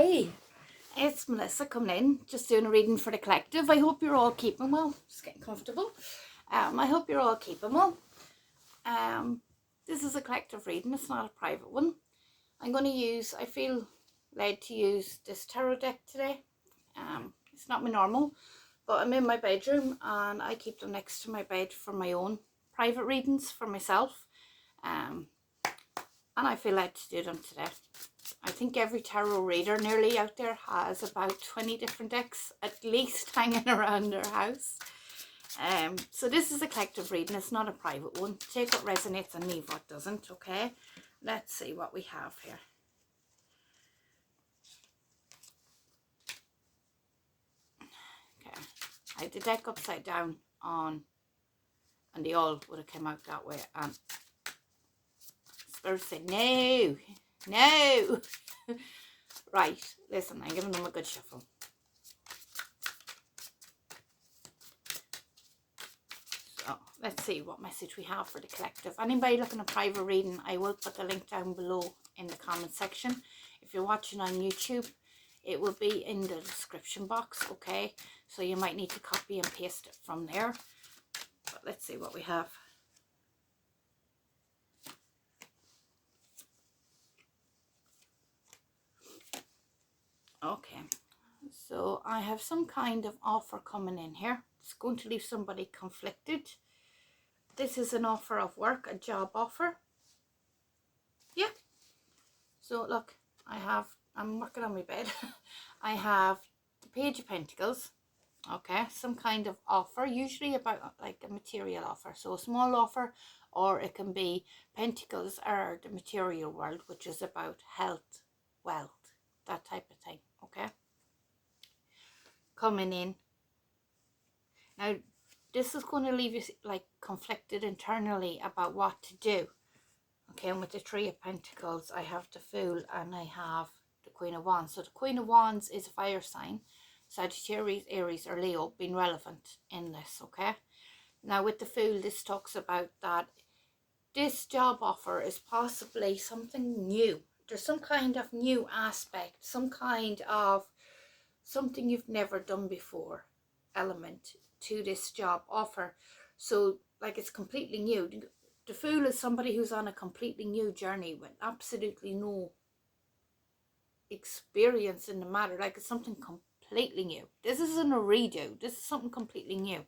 Hi, it's Melissa coming in, just doing a reading for the collective. I hope you're all keeping well, just getting comfortable. I hope you're all keeping well. This is a collective reading, it's not a private one. I'm going to I feel led to use this tarot deck today. It's not my normal, but I'm in my bedroom and I keep them next to my bed for my own private readings for myself. And I feel led to do them today. I think every tarot reader nearly out there has about 20 different decks at least hanging around their house. So this is a collective reading, it's not a private one. Take what resonates and leave what doesn't, okay? Let's see what we have here. Okay, I had the deck upside down on, and they all would have come out that way, and Spirit said, no, no. Right, listen, I'm giving them a good shuffle. So let's see what message we have for the collective. Anybody looking at private reading, I will put the link down below in the comment section. If you're watching on YouTube, it will be in the description box, okay? So you might need to copy and paste it from there. But let's see what we have. Okay, so I have some kind of offer coming in here. It's going to leave somebody conflicted. This is an offer of work, a job offer. Yeah. So look, I'm working on my bed. I have the Page of Pentacles. Okay, some kind of offer, usually about like a material offer. So a small offer, or it can be Pentacles are the material world, which is about health, wealth, that type of thing. Okay, coming in. Now, this is going to leave you like conflicted internally about what to do. Okay, and with the Three of Pentacles, I have the Fool and I have the Queen of Wands. So the Queen of Wands is a fire sign. Sagittarius, Aries or Leo being relevant in this, okay? Now with the Fool, this talks about that this job offer is possibly something new. There's some kind of new aspect, some kind of something you've never done before element to this job offer. So like it's completely new. The Fool is somebody who's on a completely new journey with absolutely no experience in the matter. Like it's something completely new. This isn't a redo. This is something completely new.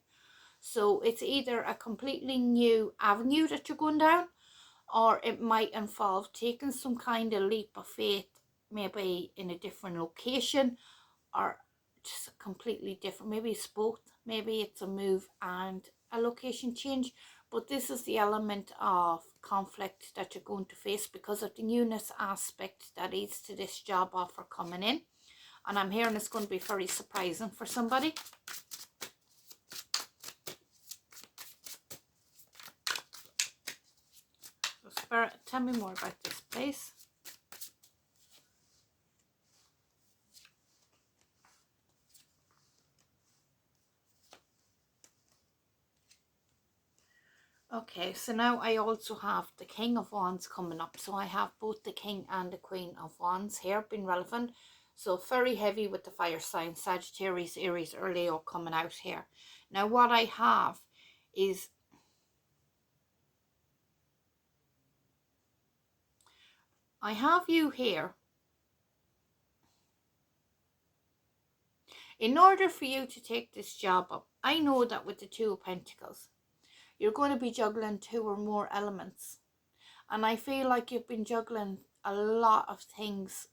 So it's either a completely new avenue that you're going down, or it might involve taking some kind of leap of faith, maybe in a different location, or just a completely different, maybe it's both. Maybe it's a move and a location change. But this is the element of conflict that you're going to face because of the newness aspect that leads to this job offer coming in. And I'm hearing it's going to be very surprising for somebody. So Spirit, tell me more about this, please. Okay, so now I also have the King of Wands coming up. So I have both the King and the Queen of Wands here being relevant. So very heavy with the fire sign, Sagittarius, Aries or Leo coming out here. Now what I have is I have you here. In order for you to take this job up, I know that with the Two of Pentacles, you're going to be juggling two or more elements. And I feel like you've been juggling a lot of things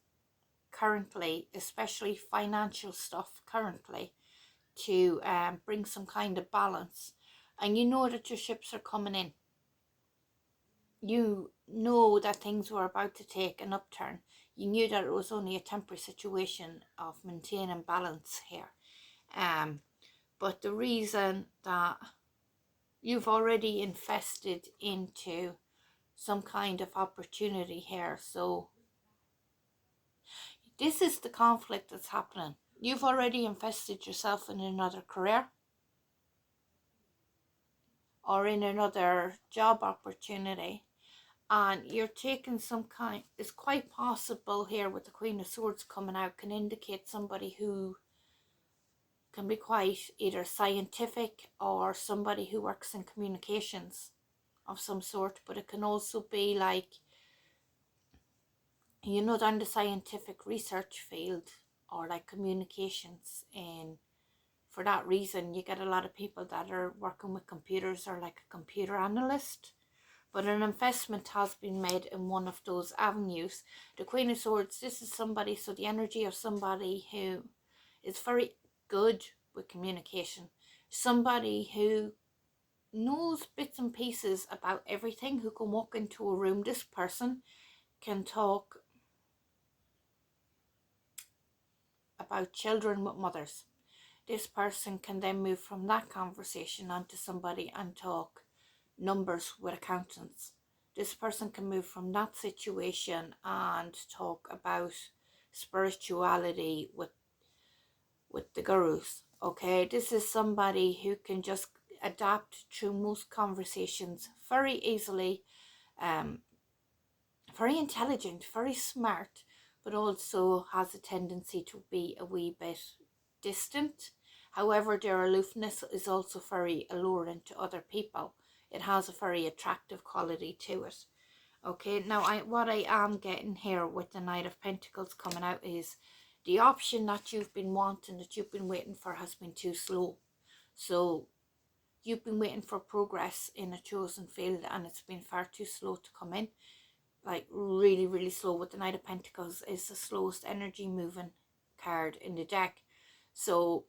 currently, especially financial stuff currently, to bring some kind of balance. And you know that your ships are coming in. You know that things were about to take an upturn. You knew that it was only a temporary situation of maintaining balance here. But the reason that you've already invested into some kind of opportunity here. So this is the conflict that's happening. You've already invested yourself in another career or in another job opportunity. And you're taking some kind, it's quite possible here with the Queen of Swords coming out, can indicate somebody who can be quite either scientific or somebody who works in communications of some sort, but it can also be like, you know, down the scientific research field or like communications. And for that reason, you get a lot of people that are working with computers or like a computer analyst. But an investment has been made in one of those avenues. The Queen of Swords, this is somebody, so the energy of somebody who is very good with communication. Somebody who knows bits and pieces about everything, who can walk into a room. This person can talk about children with mothers. This person can then move from that conversation onto somebody and talk numbers with accountants. This person can move from that situation and talk about spirituality with the gurus. Okay, this is somebody who can just adapt through most conversations very easily, very intelligent, very smart, but also has a tendency to be a wee bit distant. However, their aloofness is also very alluring to other people. It has a very attractive quality to it. Okay, now what I am getting here with the Knight of Pentacles coming out is the option that you've been wanting, that you've been waiting for, has been too slow. So you've been waiting for progress in a chosen field and it's been far too slow to come in. Like really, really slow. With the Knight of Pentacles is the slowest energy moving card in the deck. So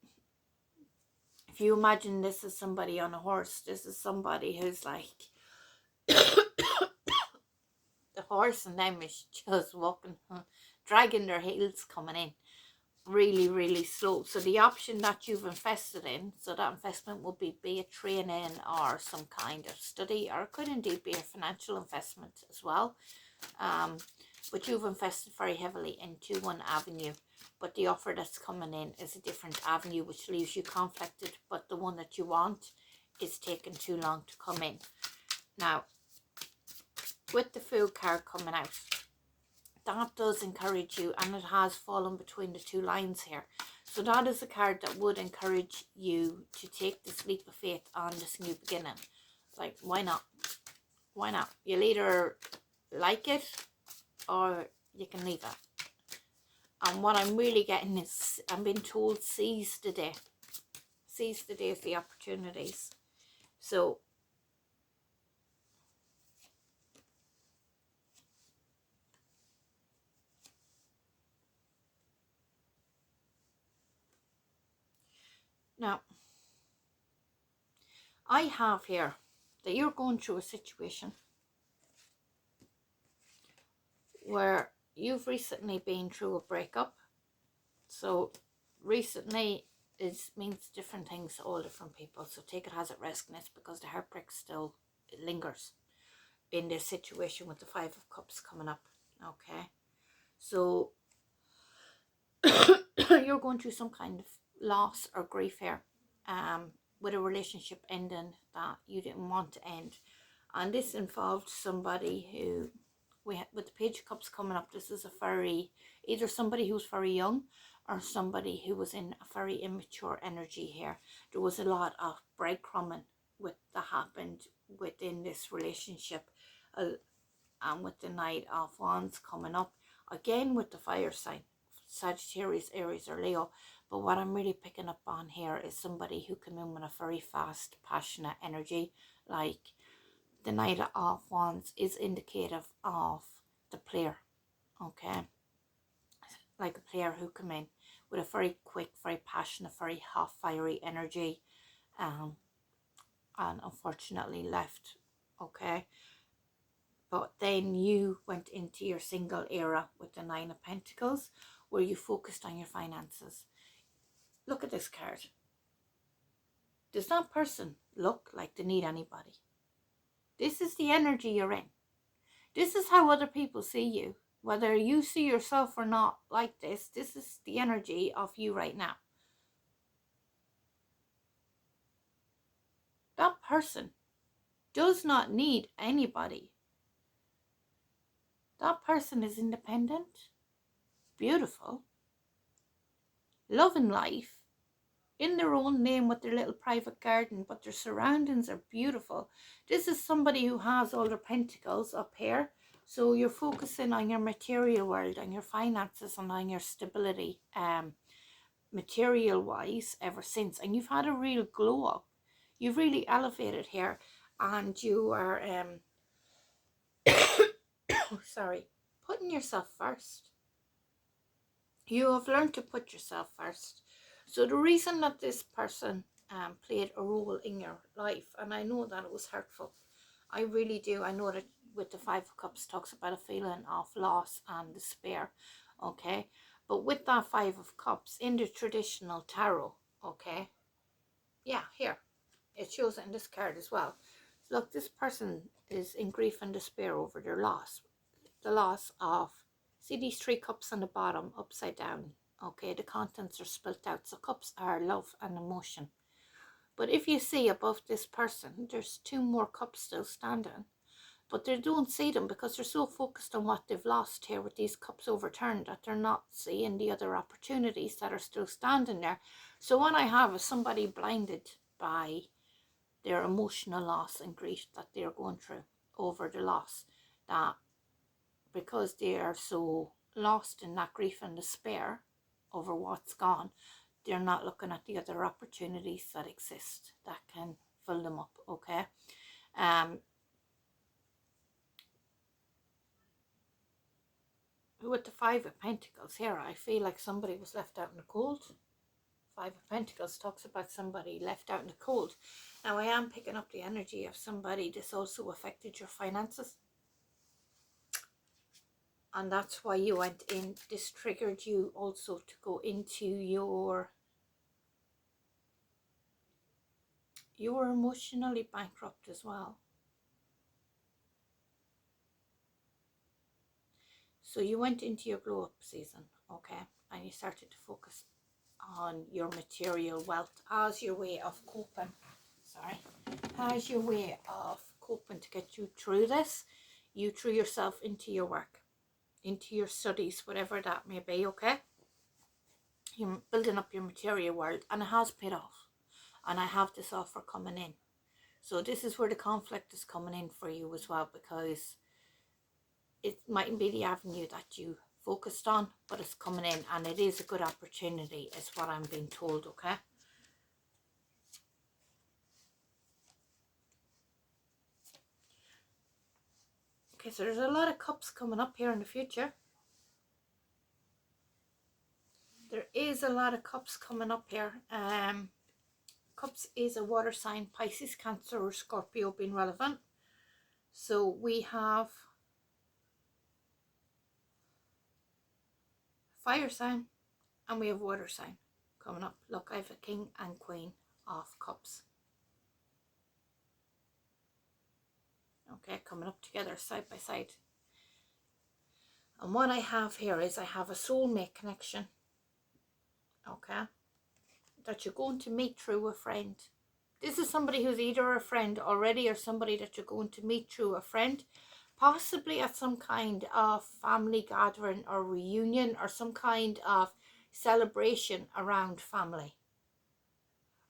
if you imagine this is somebody on a horse, this is somebody who's like the horse and them is just walking, dragging their heels coming in. Really, really slow. So the option that you've invested in, so that investment will be a training or some kind of study, or it could indeed be a financial investment as well. But you've invested very heavily into one avenue, but the offer that's coming in is a different avenue, which leaves you conflicted, but the one that you want is taking too long to come in. Now, with the Fool card coming out, that does encourage you, and it has fallen between the two lines here. So that is a card that would encourage you to take this leap of faith on this new beginning. Like, why not? Why not? You'll either like it or you can leave it. And what I'm really getting is, I'm being told, seize the day. Seize the day of the opportunities. So now, I have here that you're going through a situation where you've recently been through a breakup. So recently means different things to all different people. So take it as it riskness, because the heartbreak still lingers in this situation with the Five of Cups coming up. Okay, so you're going through some kind of loss or grief here, with a relationship ending that you didn't want to end. And this involved somebody who, with the Page of Cups coming up, this is either somebody who's very young or somebody who was in a very immature energy here. There was a lot of breadcrumbing that happened within this relationship, and with the Knight of Wands coming up, again with the fire sign, Sagittarius, Aries or Leo. But what I'm really picking up on here is somebody who came in with a very fast, passionate energy. Like, the Knight of Wands is indicative of the player, okay? Like a player who came in with a very quick, very passionate, very hot, fiery energy, and unfortunately left, okay? But then you went into your single era with the Nine of Pentacles, where you focused on your finances. Look at this card. Does that person look like they need anybody? This is the energy you're in. This is how other people see you. Whether you see yourself or not like this, this is the energy of you right now. That person does not need anybody. That person is independent, beautiful, loving life, in their own name with their little private garden, but their surroundings are beautiful. This is somebody who has all their pentacles up here. So you're focusing on your material world and your finances and on your stability, material wise, ever since. And you've had a real glow up. You've really elevated here, and you are sorry, putting yourself first. You have learned to put yourself first. So the reason that this person played a role in your life, and I know that it was hurtful, I really do. I know that with the Five of Cups talks about a feeling of loss and despair, okay? But with that Five of Cups in the traditional tarot, okay? Yeah, here, it shows it in this card as well. Look, this person is in grief and despair over their loss. The loss of, see these three cups on the bottom upside down, okay? The contents are spilt out. So cups are love and emotion. But if you see above this person, there's two more cups still standing, but they don't see them because they're so focused on what they've lost here with these cups overturned that they're not seeing the other opportunities that are still standing there. So what I have is somebody blinded by their emotional loss and grief that they're going through over the loss, that because they are so lost in that grief and despair over what's gone, they're not looking at the other opportunities that exist that can fill them up, okay? With the Five of Pentacles here, I feel like somebody was left out in the cold. Five of Pentacles talks about somebody left out in the cold. Now, I am picking up the energy of somebody this also affected your finances. And that's why you went in. This triggered you also to go into your... You were emotionally bankrupt as well. So you went into your glow up season, okay? And you started to focus on your material wealth as your way of coping. As your way of coping to get you through this. You threw yourself into your work, into your studies, whatever that may be, okay? You're building up your material world, and it has paid off. And I have this offer coming in. So this is where the conflict is coming in for you as well, because it mightn't be the avenue that you focused on, but it's coming in, and it is a good opportunity, is what I'm being told, okay? Okay, so there's a lot of cups coming up here in the future. There is a lot of cups coming up here. Cups is a water sign, Pisces, Cancer, or Scorpio being relevant. So we have fire sign and we have water sign coming up. Look, I have a King and Queen of Cups. Okay, coming up together side by side. And what I have here is I have a soulmate connection. Okay, that you're going to meet through a friend. This is somebody who's either a friend already or somebody that you're going to meet through a friend, possibly at some kind of family gathering or reunion or some kind of celebration around family.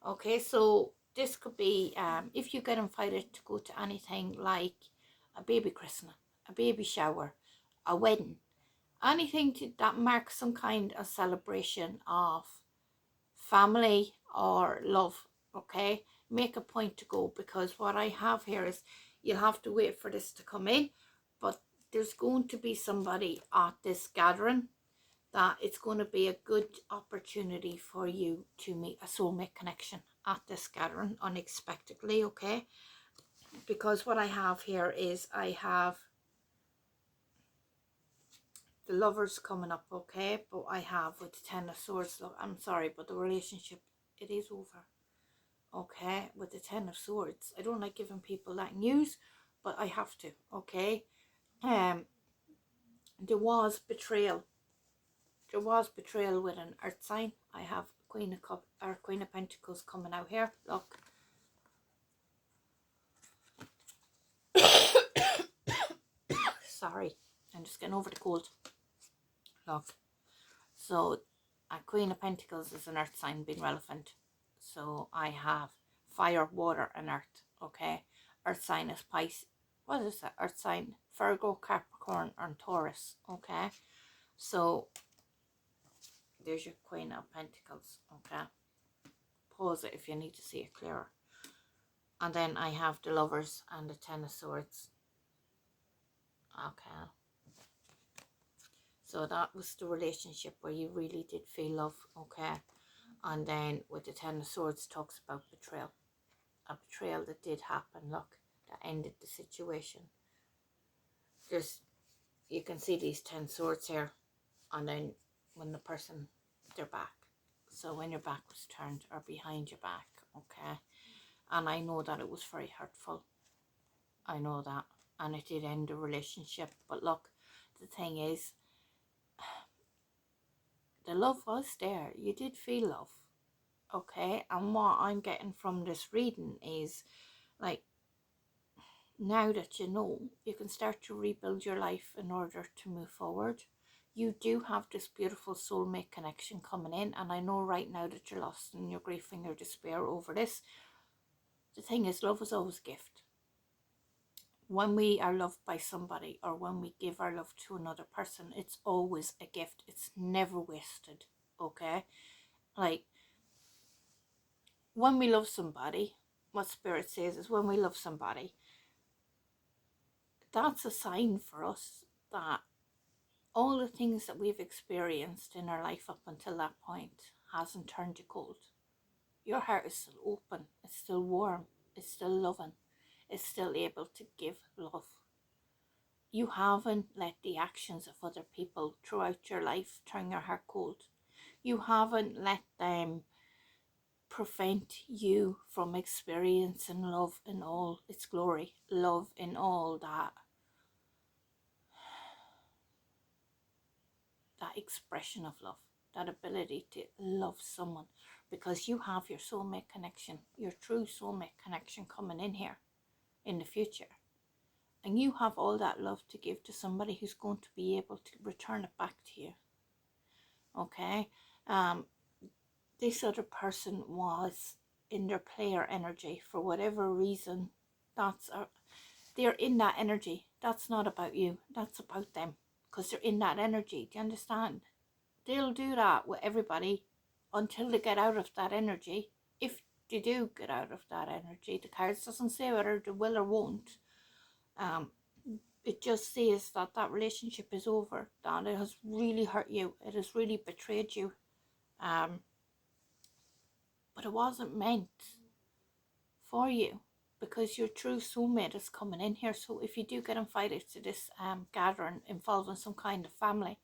Okay, so this could be if you get invited to go to anything like a baby christening, a baby shower, a wedding, anything that marks some kind of celebration of family or love, okay? Make a point to go, because what I have here is you'll have to wait for this to come in, but there's going to be somebody at this gathering that it's going to be a good opportunity for you to meet a soulmate connection at this gathering unexpectedly, okay? Because what I have here is I have the Lovers coming up, okay? But I have with the Ten of Swords, look, I'm sorry, but the relationship, it is over, okay? With the Ten of Swords. I don't like giving people that news, but I have to, okay? There was betrayal. There was betrayal with an earth sign. I have Queen of Pentacles coming out here. Look. Sorry. I'm just getting over the cold. Look, so a Queen of Pentacles is an earth sign being relevant. So I have fire, water, and earth. Okay, earth sign is Pisces. What is that? Earth sign Virgo, Capricorn, and Taurus. Okay, so there's your Queen of Pentacles. Okay, pause it if you need to see it clearer. And then I have the Lovers and the Ten of Swords. Okay, so that was the relationship where you really did feel love. Okay, and then with the Ten of Swords talks about betrayal. A betrayal that did happen. Look, that ended the situation. There's, you can see these 10 swords here, and then when the person, their back. So when your back was turned, or behind your back. Okay, and I know that it was very hurtful. I know that, and it did end the relationship. But look, the thing is, the love was there. You did feel love. Okay, and what I'm getting from this reading is, like, now that you know, you can start to rebuild your life in order to move forward. You do have this beautiful soulmate connection coming in, and I know right now that you're lost in your grief and your despair over this. The thing is, love is always a gift. When we are loved by somebody, or when we give our love to another person, it's always a gift. It's never wasted. Okay, like, when we love somebody, what Spirit says is, when we love somebody, that's a sign for us that all the things that we've experienced in our life up until that point hasn't turned you cold. Your heart is still open, it's still warm, it's still loving, it's still able to give love. You haven't let the actions of other people throughout your life turn your heart cold. You haven't let them prevent you from experiencing love in all its glory, love in all that expression of love, that ability to love someone, because you have your soulmate connection, your true soulmate connection coming in here in the future, and you have all that love to give to somebody who's going to be able to return it back to you. Okay, this other person was in their player energy for whatever reason. They're in that energy. That's not about you, that's about them, because they're in that energy. Do you understand? They'll do that with everybody until they get out of that energy. If they do get out of that energy, the cards doesn't say whether they will or won't. It just says that that relationship is over, that it has really hurt you, it has really betrayed you, but it wasn't meant for you, because your true soulmate is coming in here. So if you do get invited to this gathering involving some kind of family,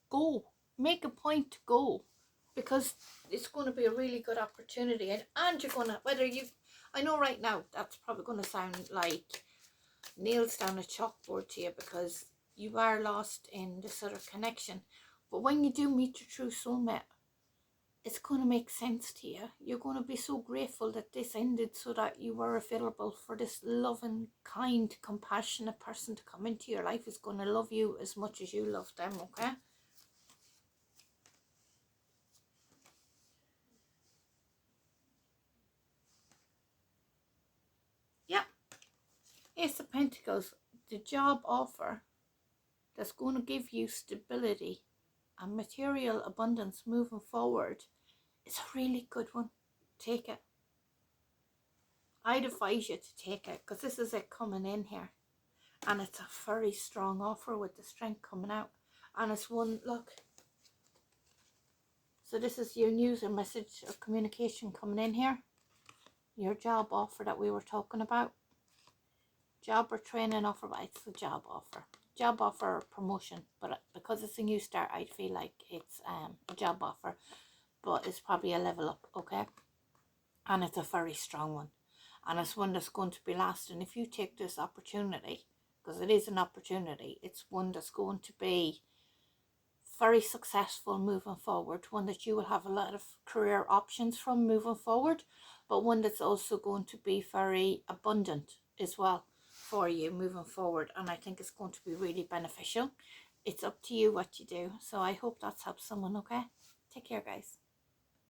go, make a point to go, because it's going to be a really good opportunity, and you're going to, whether you, I know right now that's probably going to sound like nails down a chalkboard to you, because you are lost in this sort of connection, but when you do meet your true soulmate, it's going to make sense to you. You're going to be so grateful that this ended, so that you were available for this loving, kind, compassionate person to come into your life, is going to love you as much as you love them. Okay, yeah, Ace of Pentacles, the job offer that's going to give you stability and material abundance moving forward. It's a really good one. Take it. I'd advise you to take it, because this is it coming in here, and it's a very strong offer with the strength coming out, and it's one, look, so this is your news or message of communication coming in here. Your job offer that we were talking about, job or training offer, but it's the job offer or promotion, but because it's a new start, I feel like it's a job offer, but it's probably a level up. Okay, and it's a very strong one, and it's one that's going to be lasting. If you take this opportunity, because it is an opportunity, it's one that's going to be very successful moving forward, one that you will have a lot of career options from moving forward, but one that's also going to be very abundant as well. for you moving forward, and I think it's going to be really beneficial. It's up to you what you do. So I hope that's helped someone. Okay, take care, guys.